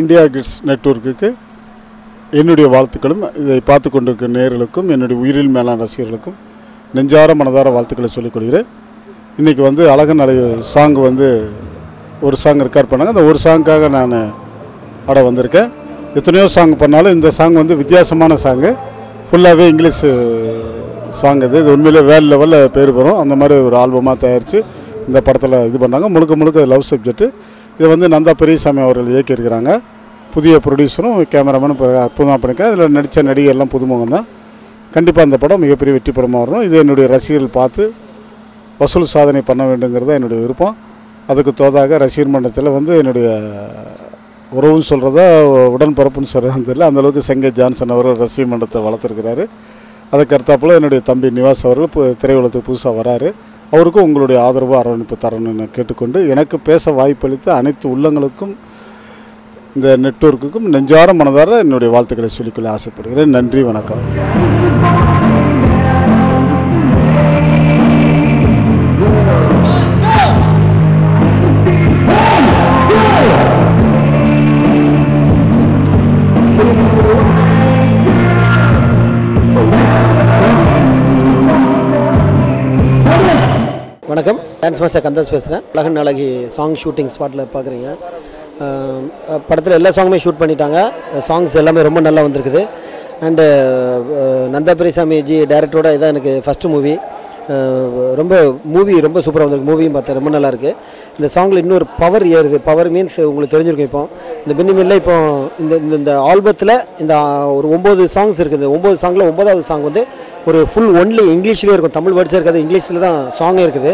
India kids நெட்வொர்க்குக்கு என்னுடைய வாழ்த்துக்களும், இதை பார்த்து கொண்டிருக்கிற நேயர்களுக்கும் என்னுடைய உயிரில் மேலான ரசிகர்களுக்கும் நெஞ்சார மனதார வாழ்த்துக்களை சொல்லிக் கொள்கிறேன். இன்றைக்கி வந்து அழகன் அழகு சாங் வந்து ஒரு சாங் ரெக்கார்ட் பண்ணாங்க. அந்த ஒரு சாங்காக நான் வந்திருக்கேன். எத்தனையோ சாங் பண்ணாலும் இந்த சாங் வந்து வித்தியாசமான சாங்கு, ஃபுல்லாகவே இங்கிலீஷ் சாங். இது உண்மையிலே வேர்ல்டு லெவலில் பேர் பெறும். அந்த மாதிரி ஒரு ஆல்பமாக தயாரித்து இந்த படத்தில் இது பண்ணாங்க. முழுக்க முழுக்க லவ் சப்ஜெக்ட்டு. இதை வந்து நந்தா பெரியசாமி அவர்கள் இயக்கியிருக்கிறாங்க. புதிய ப்ரொடியூசரும் கேமராமேனும் அற்புதமாக பண்ணியிருக்காங்க. இதில் நடித்த நடிகர்லாம் புதுமுகம் தான். கண்டிப்பாக அந்த படம் மிகப்பெரிய வெற்றி படமாக வரும். இது என்னுடைய ரசிகர்கள் பார்த்து வசூல் சாதனை பண்ண வேண்டுங்கிறத என்னுடைய விருப்பம். அதுக்கு தோதாக ரசிகர் மன்றத்தில் வந்து என்னுடைய உறவுன்னு சொல்கிறதா உடன்பரப்புன்னு சொல்கிறதான்னு தெரியல, அந்தளவுக்கு செங்கை ஜான்சன் அவர்கள் ரசிகர் மன்றத்தை வளர்த்துருக்கிறாரு. அதுக்கு அடுத்தாப்புல என்னுடைய தம்பி நிவாஸ் அவர்கள் திரையுலகத்துக்கு புதுசாக வராரு. அவருக்கும் உங்களுடைய ஆதரவு அரவணைப்பு தரணும்னு கேட்டுக்கொண்டு, எனக்கு பேச வாய்ப்பளித்த அனைத்து உள்ளங்களுக்கும் இந்த நெட்வொர்க்குக்கும் நெஞ்சார மனதார என்னுடைய வாழ்த்துக்களை சொல்லிக்கொள்ள ஆசைப்படுகிறேன். நன்றி, வணக்கம். வணக்கம், டான்ஸ் மாஸ்டர் கந்தாஸ் பேசுகிறேன். அழகன் அழகி சாங் ஷூட்டிங் ஸ்பாட்டில் பார்க்குறீங்க. படத்தில் எல்லா சாங்குமே ஷூட் பண்ணிட்டாங்க. சாங்ஸ் எல்லாமே ரொம்ப நல்லா வந்திருக்குது. அண்டு நந்தா பெரியசாமி ஜி டைரக்டரோட இதான் எனக்கு ஃபஸ்ட்டு மூவி. ரொம்ப சூப்பராக வந்திருக்கு. மூவியும் பார்த்தேன், ரொம்ப நல்லாயிருக்கு. இந்த சாங்கில் இன்னொரு பவர் ஏறுது. பவர் மீன்ஸ் உங்களுக்கு தெரிஞ்சிருக்கும். இப்போ இந்த பின்னிமில்ல இப்போ இந்த ஆல்பத்தில் இந்த ஒரு 9 சாங்ஸ் இருக்குது. 9 சாங்கில் 9வது சாங் வந்து ஒரு ஃபுல் ஒன்லி இங்கிலீஷ்லேயே இருக்கும். தமிழ் வேர்ட்ஸே இருக்காது, இங்கிலீஷில் தான் சாங்கே இருக்குது.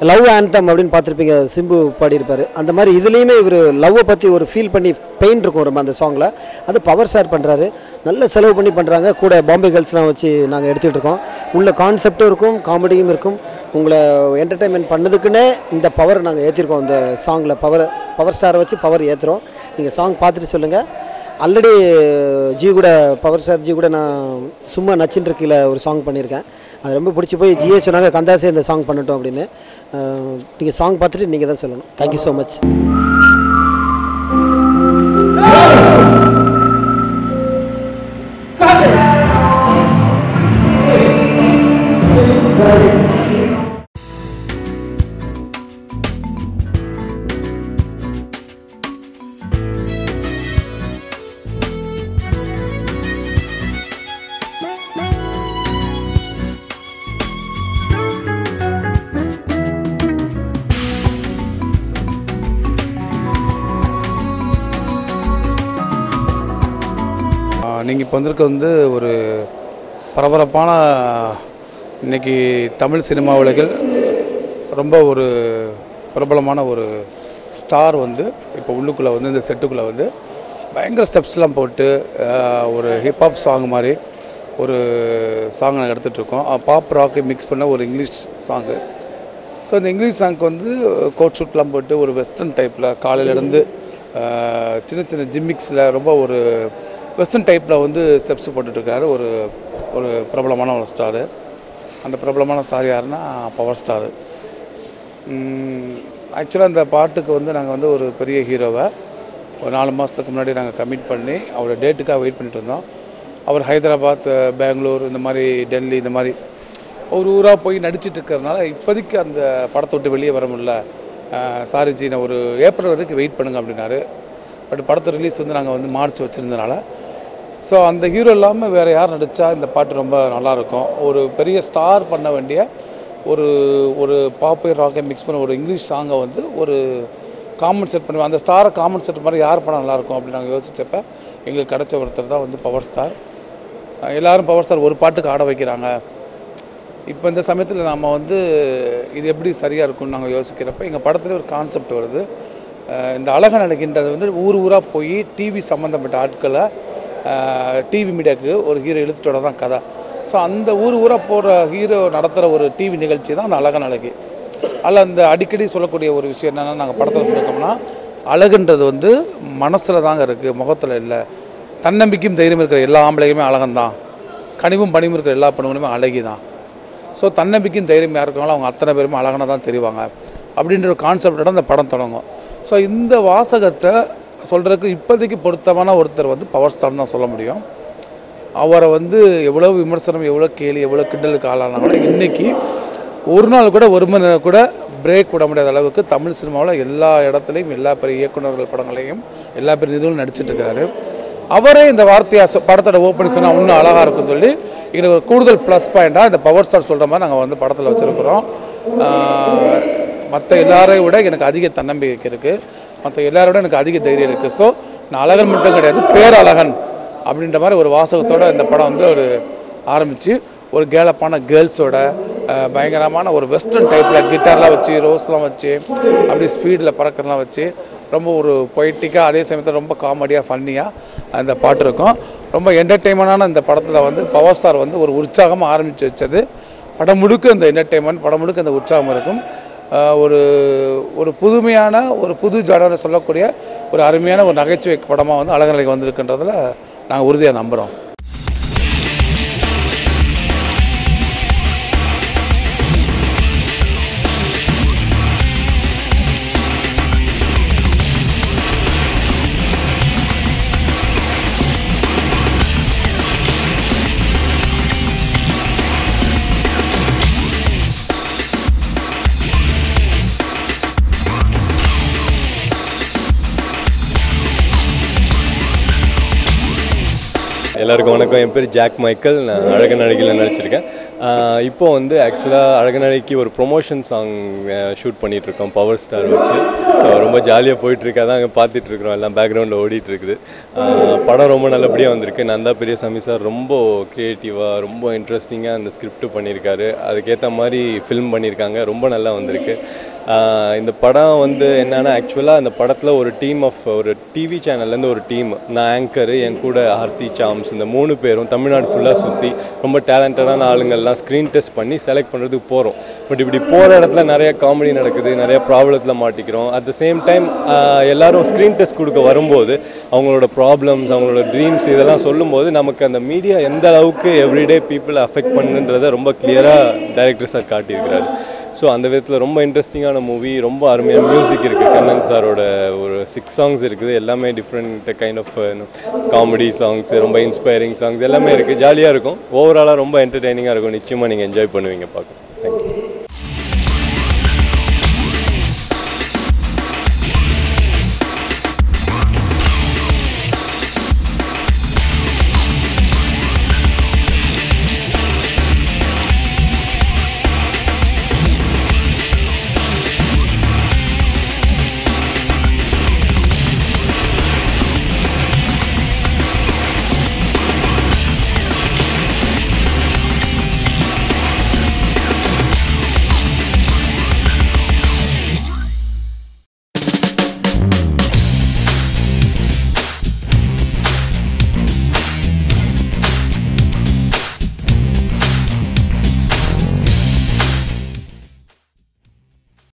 லவ் ஆந்தம் அப்படின்னு பார்த்துருப்பீங்க, சிம்பு பாடியிருப்பார். அந்த மாதிரி இதுலேயுமே இவர் லவ்வை பற்றி ஒரு ஃபீல் பண்ணி பெயின் இருக்கும் ரொம்ப அந்த சாங்கில். அது பவர் ஸ்டார் பண்ணுறாரு. நல்ல செலவு பண்ணி பண்ணுறாங்க. கூட பாம்பே கேர்ள்ஸ்லாம் வச்சு நாங்கள் எடுத்துகிட்டு இருக்கோம். உள்ள கான்செப்டும் இருக்கும், காமெடியும் இருக்கும். உங்களை என்டர்டைன்மெண்ட் பண்ணதுக்குன்னே இந்த பவர் நாங்கள் ஏற்றிருக்கோம். இந்த சாங்கில் பவர் ஸ்டாரை வச்சு பவர் ஏற்றுறோம். நீங்கள் சாங் பார்த்துட்டு சொல்லுங்கள். ஆல்ரெடி பவர் ஸ்டார் ஜி கூட நான் சும்மா நச்சின்னு இருக்கையில் ஒரு சாங் பண்ணியிருக்கேன். அது ரொம்ப பிடிச்சி போய் ஜிஏ சொன்னாங்க கந்தாசே இந்த சாங் பண்ணட்டும் அப்படின்னு. நீங்கள் சாங் பார்த்துட்டு நீங்கள் தான் சொல்லணும். Thank you so much. நீங்கள் இப்போ வந்திருக்க வந்து ஒரு பரபரப்பான இன்றைக்கி தமிழ் சினிமா உலகில் ரொம்ப ஒரு பிரபலமான ஒரு ஸ்டார் வந்து இப்போ உள்ளுக்குள்ளே வந்து இந்த செட்டுக்குள்ளே வந்து பயங்கர ஸ்டெப்ஸ்லாம் போட்டு ஒரு ஹிப்ஹாப் சாங் மாதிரி ஒரு சாங் நாங்கள் எடுத்துகிட்ருக்கோம். பாப் ராக்கு மிக்ஸ் பண்ண ஒரு இங்கிலீஷ் சாங்கு. ஸோ இந்த இங்கிலீஷ் சாங்க்கு வந்து கோட் ஷூட்லாம் போட்டு ஒரு வெஸ்டர்ன் டைப்பில் காலையிலேருந்து சின்ன சின்ன ஜிம்மிக்ஸில் ரொம்ப ஒரு வெஸ்டர்ன் டைப்பில் வந்து ஸ்டெப்ஸ் போட்டுட்ருக்காரு ஒரு ஒரு பிரபலமான ஒரு ஸ்டாரு. அந்த பிரபலமான ஸ்டார் யாருன்னா பவர் ஸ்டாரு. ஆக்சுவலாக அந்த பாட்டுக்கு வந்து நாங்கள் வந்து ஒரு பெரிய ஹீரோவை ஒரு 4 மாதத்துக்கு முன்னாடி நாங்கள் கமிட் பண்ணி அவரோட டேட்டுக்காக வெயிட் பண்ணிட்டு இருந்தோம். அவர் ஹைதராபாத், பெங்களூர், இந்த மாதிரி டெல்லி, இந்த மாதிரி ஒரு ஊராக போய் நடிச்சிட்டு இருக்கிறதுனால இப்போதைக்கு அந்த படத்தை விட்டு வெளியே வர முடியல. சாரிஜி, நான் ஒரு ஏப்ரல் வரைக்கும் வெயிட் பண்ணுங்க அப்படின்னாரு. பட் படத்தை ரிலீஸ் வந்து நாங்கள் வந்து மார்ச் வச்சுருந்தனால ஸோ அந்த ஹீரோ இல்லாமல் வேறு யார் நடித்தா இந்த பாட்டு ரொம்ப நல்லாயிருக்கும். ஒரு பெரிய ஸ்டார் பண்ண வேண்டிய ஒரு ஒரு பாப்பு ராக்கை மிக்ஸ் பண்ண ஒரு இங்கிலீஷ் சாங்கை வந்து ஒரு காமன் செட் பண்ணுவேன். அந்த ஸ்டாரை காமன் செட் மாதிரி யார் பண்ணால் நல்லாயிருக்கும் அப்படின்னு நாங்கள் யோசிச்சப்போ எங்களுக்கு கிடைச்ச ஒருத்தர் தான் வந்து பவர் ஸ்டார். எல்லோரும் பவர் ஸ்டார் ஒரு பாட்டுக்கு ஆட வைக்கிறாங்க, இப்போ இந்த சமயத்தில் நம்ம வந்து இது எப்படி சரியாக இருக்கும்னு நாங்கள் யோசிக்கிறப்ப எங்கள் படத்தில் ஒரு கான்செப்ட் வருது. இந்த அழகன் அழகின்றது வந்து ஊர் ஊராக போய் டிவி சம்மந்தப்பட்ட ஆட்களை டிவி மீடியாவுக்கு ஒரு ஹீரோ இழுத்துட்டு வர தான் கதை. ஸோ அந்த ஊர் ஊராக போகிற ஹீரோ நடத்துகிற ஒரு டிவி நிகழ்ச்சி தான் அந்த அழகன் அழகி. அதில் அந்த அடிக்கடி சொல்லக்கூடிய ஒரு விஷயம் என்னென்னா, நாங்கள் படத்தில் சொல்லியிருக்கோம்னா, அழகுன்றது வந்து மனசில் தாங்க இருக்குது, முகத்தில் இல்லை. தன்னம்பிக்கையும் தைரியம் இருக்கிற எல்லா ஆம்பளையுமே அழகந்தான், கனிவும் பணிவும் இருக்கிற எல்லா பெண்களுமே அழகி தான். ஸோ தன்னம்பிக்கையும் தைரியம் யாருக்காங்களோ அவங்க அத்தனை பேருமே அழகான தான் தெரிவாங்க அப்படின்ற ஒரு கான்செப்டோட அந்த படம் தொடங்கும். ஸோ இந்த வாசகத்தை சொல்கிறதுக்கு இப்போதைக்கு பொருத்தமான ஒருத்தர் வந்து பவர் ஸ்டார் தான் சொல்ல முடியும். அவரை வந்து எவ்வளோ விமர்சனம், எவ்வளோ கேலி, எவ்வளோ கிண்டலுக்கு ஆளானா கூட இன்றைக்கி ஒரு நாள் கூட ஒரு மணி நேரம் கூட பிரேக் விட முடியாத அளவுக்கு தமிழ் சினிமாவில் எல்லா இடத்துலையும் எல்லா பெரிய இயக்குநர்கள் படங்களையும் எல்லா பெரிய இதுவும் நடிச்சிட்டு இருக்கிறாரு. அவரே இந்த வார்த்தையை படத்தோட ஓப்பனிங் சொன்னால் இன்னும் அழகாக இருக்குன்னு சொல்லி இது ஒரு கூடுதல் ப்ளஸ் பாயிண்டாக இந்த பவர் ஸ்டார் சொல்கிற மாதிரி நாங்கள் வந்து படத்தில் வச்சுருக்கிறோம். மற்ற எல்லாரையும் விட எனக்கு அதிக தன்னம்பிக்கை இருக்குது, மற்ற எல்லாரோட எனக்கு அதிக தைரியம் இருக்குது. ஸோ நான் அழகன் மட்டும் கிடையாது, பேரழகன் அப்படின்ற மாதிரி ஒரு வாசகத்தோடு இந்த படம் வந்து ஒரு ஆரம்பித்து ஒரு கேலப்பான கேர்ள்ஸோட பயங்கரமான ஒரு வெஸ்டர்ன் டைப்பில் கிட்டார்லாம் வச்சு, ரோஸ்லாம் வச்சு, அப்படி ஸ்பீடில் பறக்கிறலாம் வச்சு ரொம்ப ஒரு பொய்ட்டிக்காக, அதே சமயத்தில் ரொம்ப காமெடியாக ஃபன்னியாக அந்த பாட்டு இருக்கும். ரொம்ப என்டர்டெயின்மெண்டான இந்த படத்தில் வந்து பவர் ஸ்டார் வந்து ஒரு உற்சாகமாக ஆரம்பித்து வச்சது. படம் முழுக்க இந்த என்டர்டெயின்மெண்ட், படம் முழுக்க இந்த உற்சாகம் இருக்கும். ஒரு ஒரு புதுமையான ஒரு புது ஜானரை சொல்லக்கூடிய ஒரு அருமையான ஒரு நகைச்சுவை படமாக வந்து அழகன் வந்திருக்குன்றதில் நாங்கள் உறுதியாக நம்புகிறோம். எல்லாருக்கும் வணக்கம். என் பேர் ஜாக் மைக்கேல். நான் அழகன் அழகியில் நடிச்சிருக்கேன். இப்போ வந்து ஆக்சுவலாக அழகன் அழகிக்கு ஒரு ப்ரொமோஷன் சாங் ஷூட் பண்ணிகிட்ருக்கோம் பவர் ஸ்டார் வச்சு. ரொம்ப ஜாலியாக போயிட்டுருக்கு, அதான் அங்கே பார்த்துட்ருக்குறோம், எல்லாம் பேக்ரவுண்டில் ஓடிட்டுருக்குது. படம் ரொம்ப நல்லபடியாக வந்திருக்கு. நந்தா பெரியசாமி சார் ரொம்ப க்ரியேட்டிவாக, ரொம்ப இன்ட்ரெஸ்டிங்காக அந்த ஸ்கிரிப்ட் பண்ணியிருக்காரு. அதுக்கேற்ற மாதிரி ஃபில்ம் பண்ணியிருக்காங்க, ரொம்ப நல்லா வந்திருக்கு. இந்த படம் வந்து என்னென்னா, ஆக்சுவலாக இந்த படத்தில் ஒரு டீம் ஆஃப் ஒரு டிவி சேனல்லேருந்து ஒரு டீம், நான் ஆங்கரு, என் கூட ஆர்த்தி சாம்ஸ், இந்த 3 பேரும் தமிழ்நாடு ஃபுல்லாக சுற்றி ரொம்ப டேலண்டடான ஆளுங்கள்லாம் ஸ்க்ரீன் டெஸ்ட் பண்ணி செலக்ட் பண்ணுறதுக்கு போகிறோம். பட் இப்படி போகிற இடத்துல நிறைய காமெடி நடக்குது, நிறைய ப்ராப்ளத்தில் மாட்டிக்கிறோம். அட் த சேம் டைம் எல்லாரும் ஸ்க்ரீன் டெஸ்ட் கொடுக்க வரும்போது அவங்களோட ப்ராப்ளம்ஸ், அவங்களோட ட்ரீம்ஸ் இதெல்லாம் சொல்லும்போது நமக்கு அந்த மீடியா எந்த அளவுக்கு எவ்ரிடே பீப்புளை அஃபெக்ட் பண்ணுன்றதை ரொம்ப கிளியராக டைரக்டர் சார் காட்டியிருக்கிறாரு. ஸோ அந்த விதத்தில் ரொம்ப இன்ட்ரெஸ்டிங்கான மூவி, ரொம்ப அருமையான மியூசிக் இருக்குது. கண்ணன் சாரோட ஒரு 6 சாங்ஸ் இருக்குது, எல்லாமே different kind of comedy songs, ரொம்ப இன்ஸ்பைரிங் சாங்ஸ் எல்லாமே இருக்குது. ஜாலியாக இருக்கும், ஓவராலாக ரொம்ப என்டர்டெய்னிங்காக இருக்கும். நிச்சயமாக நீங்கள் என்ஜாய் பண்ணுவீங்க பார்க்க.